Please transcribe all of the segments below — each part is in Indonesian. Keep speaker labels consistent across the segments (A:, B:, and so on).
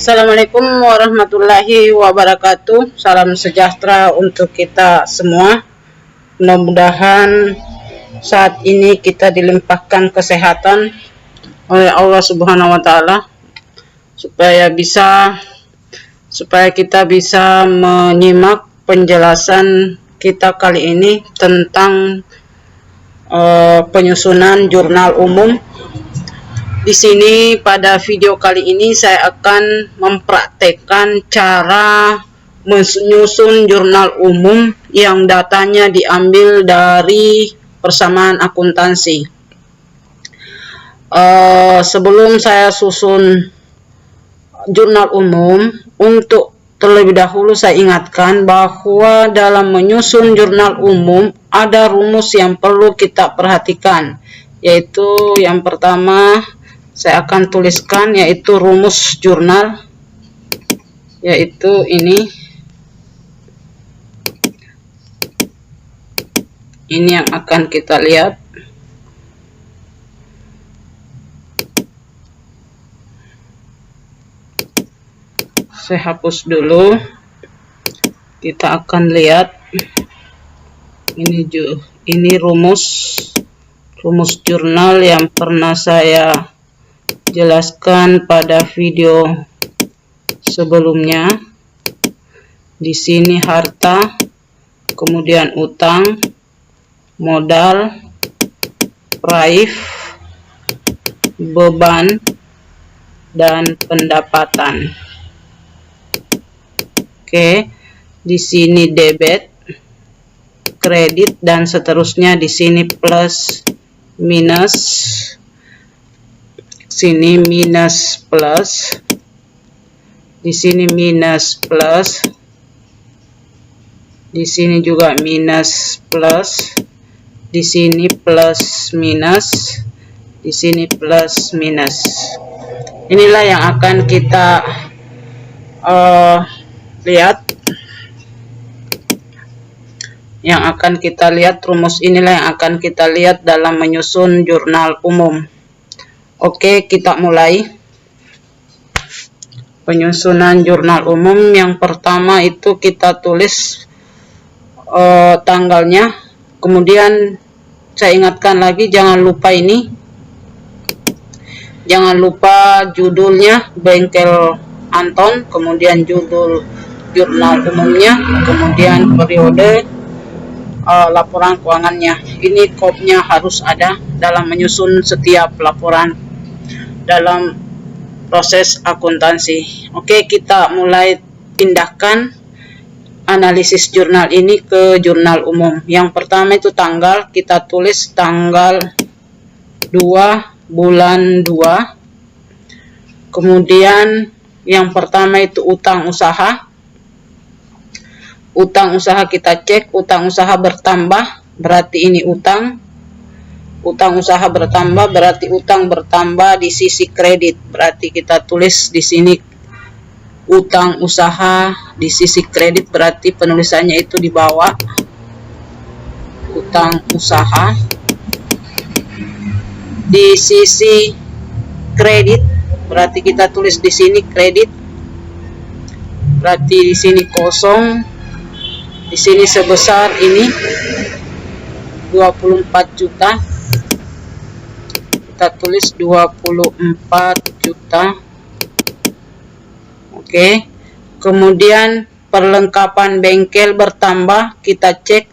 A: Assalamualaikum warahmatullahi wabarakatuh. Salam sejahtera untuk kita semua. Mudah-mudahan saat ini kita dilimpahkan kesehatan oleh Allah Subhanahu wa taala supaya kita bisa menyimak penjelasan kita kali ini tentang penyusunan jurnal umum. Di sini pada video kali ini saya akan mempraktekkan cara menyusun jurnal umum yang datanya diambil dari persamaan akuntansi. Sebelum saya susun jurnal umum, untuk terlebih dahulu saya ingatkan bahwa dalam menyusun jurnal umum ada rumus yang perlu kita perhatikan, yaitu yang pertama saya akan tuliskan, yaitu rumus jurnal, yaitu ini yang akan kita lihat. Saya hapus dulu, kita akan lihat ini rumus jurnal yang pernah saya jelaskan pada video sebelumnya. Di sini harta, kemudian utang, modal, praif, beban, dan pendapatan. Oke, di sini debit, kredit, dan seterusnya. Di sini plus, minus, sini minus plus, di sini minus plus, di sini juga minus plus, di sini plus minus, di sini plus minus. Inilah yang akan kita lihat. Rumus inilah yang akan kita lihat dalam menyusun jurnal umum. Oke, kita mulai penyusunan jurnal umum. Yang pertama itu kita tulis tanggalnya. Kemudian saya ingatkan lagi, jangan lupa judulnya Bengkel Anton, kemudian judul jurnal umumnya, kemudian periode laporan keuangannya. Ini kopnya harus ada dalam menyusun setiap laporan dalam proses akuntansi. Oke, kita mulai pindahkan analisis jurnal ini ke jurnal umum. Yang pertama itu tanggal, kita tulis tanggal 2 bulan 2. Kemudian yang pertama itu utang usaha. Utang usaha kita cek, utang usaha bertambah, berarti ini utang. Utang usaha bertambah berarti utang bertambah di sisi kredit, berarti kita tulis di sini utang usaha di sisi kredit, berarti penulisannya itu di bawah utang usaha. Di sisi kredit berarti kita tulis di sini kredit, berarti di sini kosong, di sini sebesar ini 24 juta. Kita tulis 24 juta. Oke. Kemudian perlengkapan bengkel bertambah, kita cek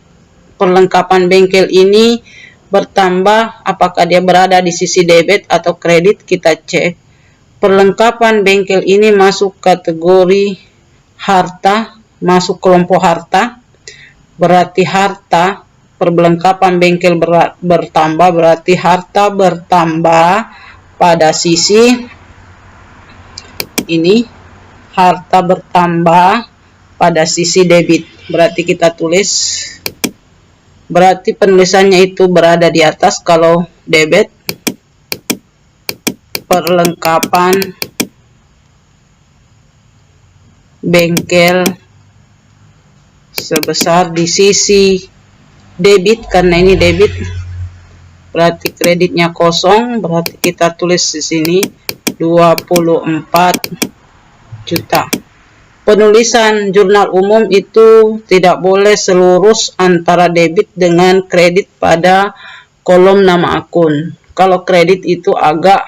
A: perlengkapan bengkel ini bertambah apakah dia berada di sisi debit atau kredit. Kita cek perlengkapan bengkel ini masuk kategori harta, masuk kelompok harta, berarti harta. Perlengkapan bengkel bertambah berarti harta bertambah pada sisi ini, harta bertambah pada sisi debit, berarti kita tulis, berarti penulisannya itu berada di atas kalau debit. Perlengkapan bengkel sebesar di sisi debit, karena ini debit berarti kreditnya kosong, berarti kita tulis di sini 24 juta. Penulisan jurnal umum itu tidak boleh selurus antara debit dengan kredit pada kolom nama akun. Kalau kredit itu agak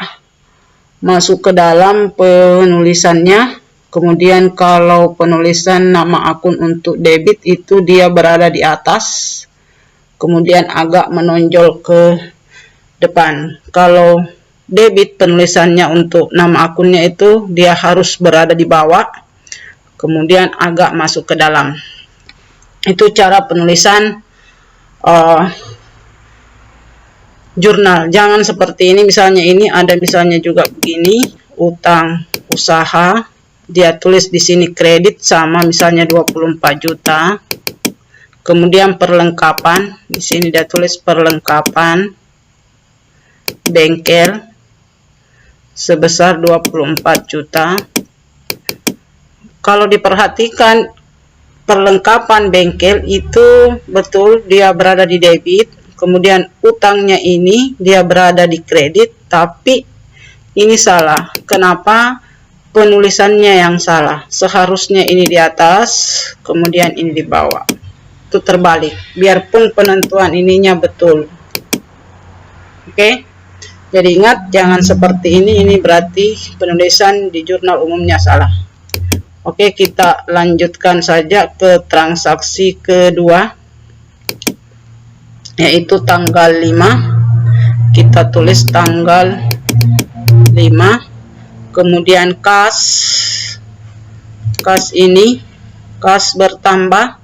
A: masuk ke dalam penulisannya, kemudian kalau penulisan nama akun untuk debit itu dia berada di atas, kemudian agak menonjol ke depan. Kalau debit penulisannya untuk nama akunnya itu dia harus berada di bawah, kemudian agak masuk ke dalam. Itu cara penulisan jurnal. Jangan seperti ini, misalnya ini ada misalnya juga begini, utang usaha, dia tulis di sini kredit sama misalnya 24 juta. Kemudian perlengkapan, di sini dia tulis perlengkapan bengkel sebesar 24 juta. Kalau diperhatikan perlengkapan bengkel itu betul dia berada di debit, kemudian utangnya ini dia berada di kredit, tapi ini salah. Kenapa? Penulisannya yang salah. Seharusnya ini di atas, kemudian ini di bawah. Itu terbalik. Biarpun penentuan ininya betul. Oke? Jadi ingat, jangan seperti ini. Ini berarti penulisan di jurnal umumnya salah. Oke, kita lanjutkan saja ke transaksi kedua, yaitu tanggal 5. Kita tulis tanggal 5. Kemudian kas ini, kas bertambah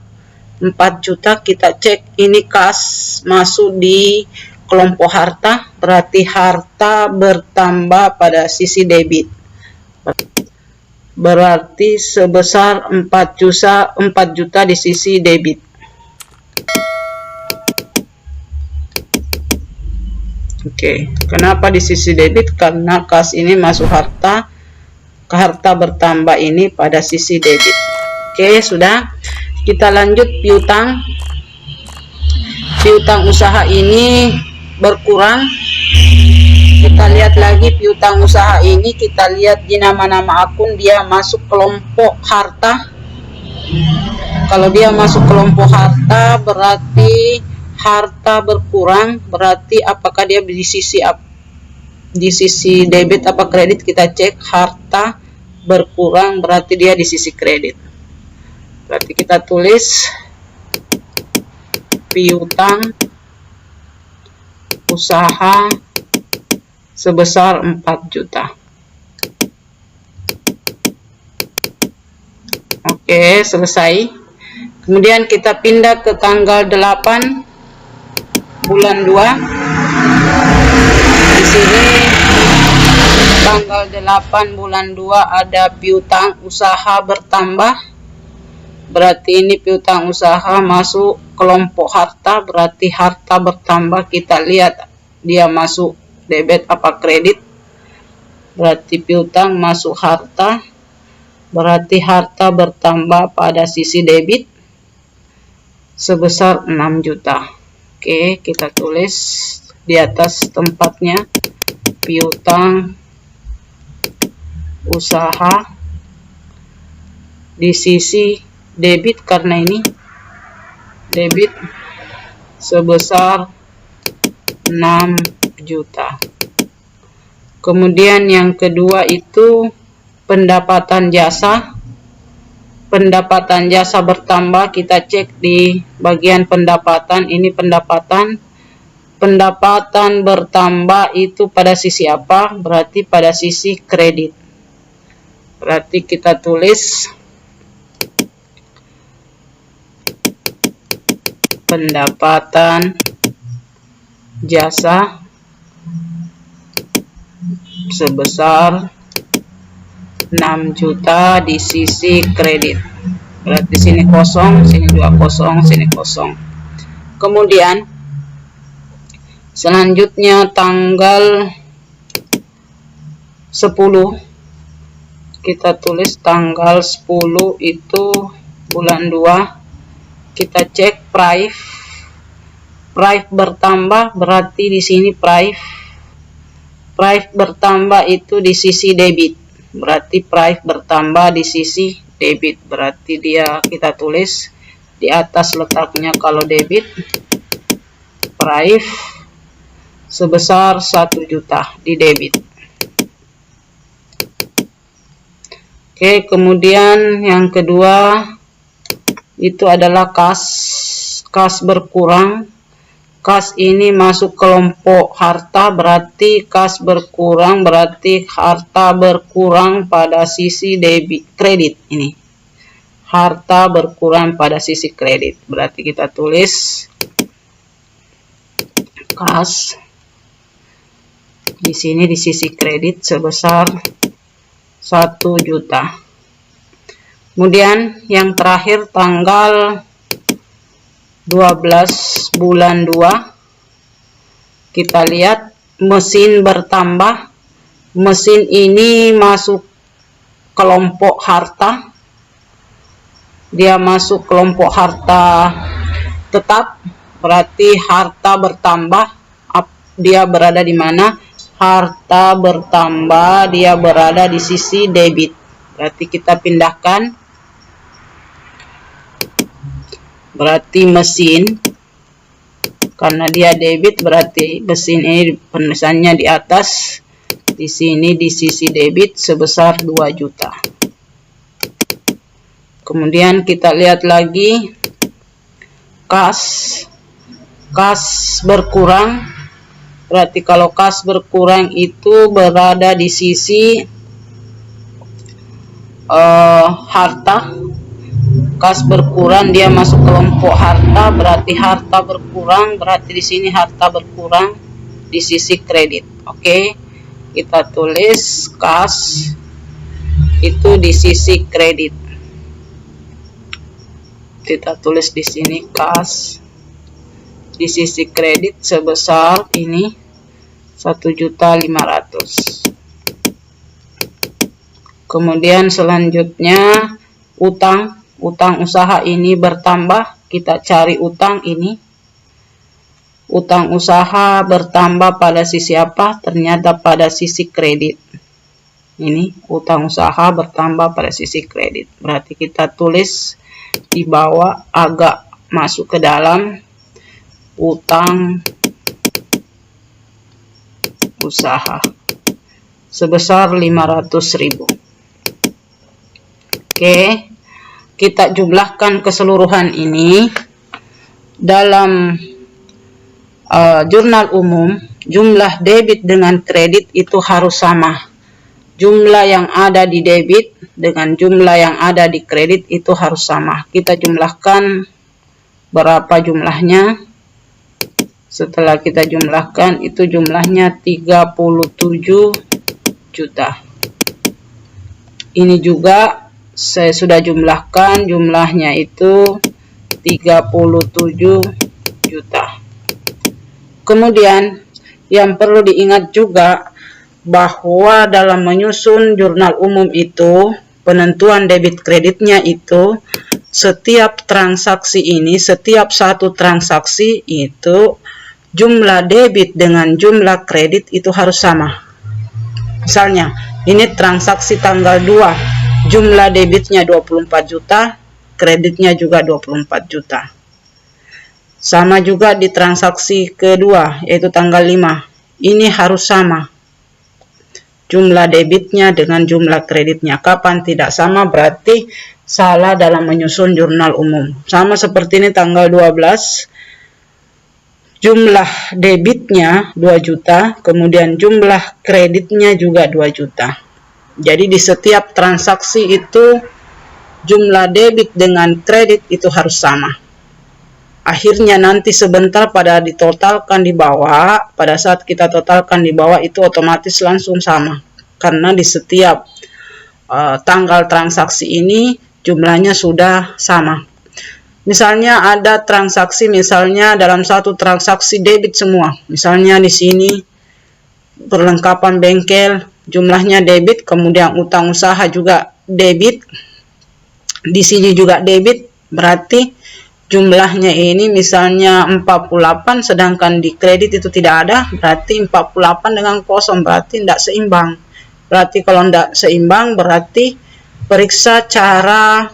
A: 4 juta. Kita cek ini kas masuk di kelompok harta, berarti harta bertambah pada sisi debit. Berarti sebesar 4 juta di sisi debit. Oke, kenapa di sisi debit? Karena kas ini masuk harta, ke harta bertambah ini pada sisi debit. Oke, sudah. Kita lanjut piutang. Piutang usaha ini berkurang. Kita lihat lagi piutang usaha ini, kita lihat di nama-nama akun dia masuk kelompok harta. Kalau dia masuk kelompok harta berarti harta berkurang, berarti apakah dia di sisi debit apa kredit? Kita cek harta berkurang berarti dia di sisi kredit. Berarti kita tulis piutang usaha sebesar 4 juta. Oke, selesai. Kemudian kita pindah ke tanggal 8 bulan 2. Di sini tanggal 8 bulan 2 ada piutang usaha bertambah. Berarti ini piutang usaha masuk kelompok harta, berarti harta bertambah. Kita lihat dia masuk debit apa kredit, berarti piutang masuk harta, berarti harta bertambah pada sisi debit sebesar 6 juta. Oke, kita tulis di atas tempatnya piutang usaha di sisi debit, karena ini debit sebesar 6 juta. Kemudian yang kedua itu pendapatan jasa. Pendapatan jasa bertambah, kita cek di bagian pendapatan. Ini pendapatan bertambah itu pada sisi apa? Berarti pada sisi kredit. Berarti kita tulis pendapatan jasa sebesar 6 juta di sisi kredit. Berarti sini kosong, sini juga kosong, sini kosong. Kemudian selanjutnya tanggal 10. Kita tulis tanggal 10 itu bulan 2. Kita cek price bertambah, berarti di sini price bertambah itu di sisi debit. berarti price bertambah di sisi debit. Berarti kita tulis di atas letaknya kalau debit, price sebesar 1 juta di debit. Oke, kemudian yang kedua itu adalah kas berkurang. Kas ini masuk kelompok harta, berarti kas berkurang, berarti harta berkurang pada sisi debit kredit ini. Harta berkurang pada sisi kredit. Berarti kita tulis kas di sini di sisi kredit sebesar 1 juta. Kemudian yang terakhir tanggal 12 bulan 2, kita lihat mesin bertambah. Mesin ini masuk kelompok harta, dia masuk kelompok harta tetap, berarti harta bertambah. Dia berada di mana? Harta bertambah, dia berada di sisi debit. Berarti kita pindahkan, berarti mesin, karena dia debit berarti mesin ini penulisannya di atas, di sini di sisi debit sebesar 2 juta. Kemudian kita lihat lagi kas berkurang. Berarti kalau kas berkurang itu berada di sisi harta. Kas berkurang dia masuk kelompok harta, berarti harta berkurang, berarti di sini harta berkurang di sisi kredit. Oke, kita tulis kas itu di sisi kredit. Kita tulis di sini kas di sisi kredit sebesar ini 1.500.000. Kemudian selanjutnya utang usaha ini bertambah. Kita cari utang ini. Utang usaha bertambah pada sisi apa? Ternyata pada sisi kredit. Ini utang usaha bertambah pada sisi kredit. Berarti kita tulis di bawah agak masuk ke dalam utang usaha sebesar 500.000. Oke, kita jumlahkan keseluruhan ini dalam jurnal umum. Jumlah debit dengan kredit itu harus sama. Jumlah yang ada di debit dengan jumlah yang ada di kredit itu harus sama. Kita jumlahkan berapa jumlahnya. Setelah kita jumlahkan itu jumlahnya 37 juta. Ini juga saya sudah jumlahkan, jumlahnya itu 37 juta. Kemudian yang perlu diingat juga bahwa dalam menyusun jurnal umum itu penentuan debit kreditnya itu setiap transaksi ini, setiap satu transaksi itu jumlah debit dengan jumlah kredit itu harus sama. Misalnya, ini transaksi tanggal 2, jumlah debitnya 24 juta, kreditnya juga 24 juta. Sama juga di transaksi kedua, yaitu tanggal 5. Ini harus sama. Jumlah debitnya dengan jumlah kreditnya. Kapan tidak sama berarti salah dalam menyusun jurnal umum. Sama seperti ini tanggal 12. Jumlah debitnya 2 juta, kemudian jumlah kreditnya juga 2 juta. Jadi di setiap transaksi itu jumlah debit dengan kredit itu harus sama. Akhirnya nanti sebentar pada ditotalkan di bawah, pada saat kita totalkan di bawah itu otomatis langsung sama. Karena di setiap tanggal transaksi ini jumlahnya sudah sama. Misalnya ada transaksi, misalnya dalam satu transaksi debit semua. Misalnya di sini perlengkapan bengkel jumlahnya debit, kemudian utang usaha juga debit. Di sini juga debit, berarti jumlahnya ini misalnya 48, sedangkan di kredit itu tidak ada, berarti 48 dengan kosong, berarti tidak seimbang. Berarti kalau tidak seimbang, berarti periksa cara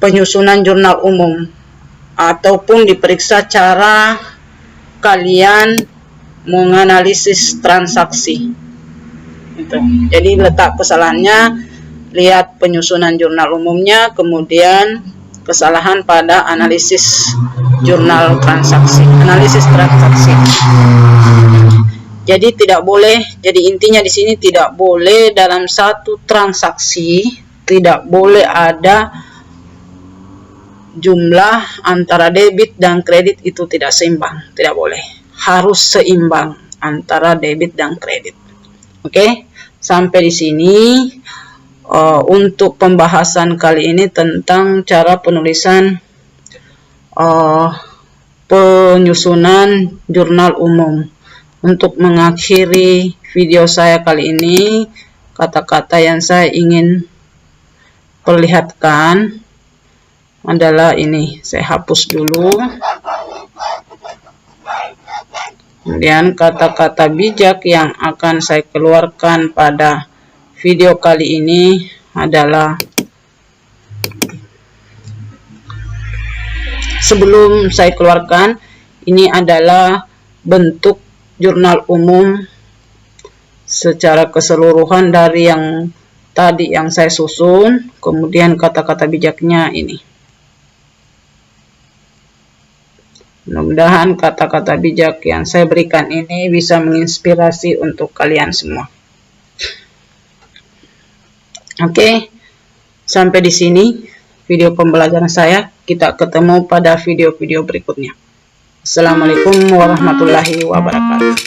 A: penyusunan jurnal umum, ataupun diperiksa cara kalian menganalisis transaksi. Itu. Jadi letak kesalahannya, lihat penyusunan jurnal umumnya, kemudian kesalahan pada analisis jurnal transaksi, analisis transaksi. Jadi tidak boleh, jadi intinya di sini tidak boleh dalam satu transaksi tidak boleh ada jumlah antara debit dan kredit itu tidak seimbang, tidak boleh. Harus seimbang antara debit dan kredit. Oke, sampai di sini untuk pembahasan kali ini tentang cara penulisan penyusunan jurnal umum. Untuk mengakhiri video saya kali ini, kata-kata yang saya ingin perlihatkan adalah ini. Saya hapus dulu. Kemudian kata-kata bijak yang akan saya keluarkan pada video kali ini adalah, sebelum saya keluarkan, ini adalah bentuk jurnal umum secara keseluruhan dari yang tadi yang saya susun. Kemudian kata-kata bijaknya ini. Mudah-mudahan kata-kata bijak yang saya berikan ini bisa menginspirasi untuk kalian semua. Oke, sampai di sini video pembelajaran saya. Kita ketemu pada video-video berikutnya. Assalamualaikum warahmatullahi wabarakatuh.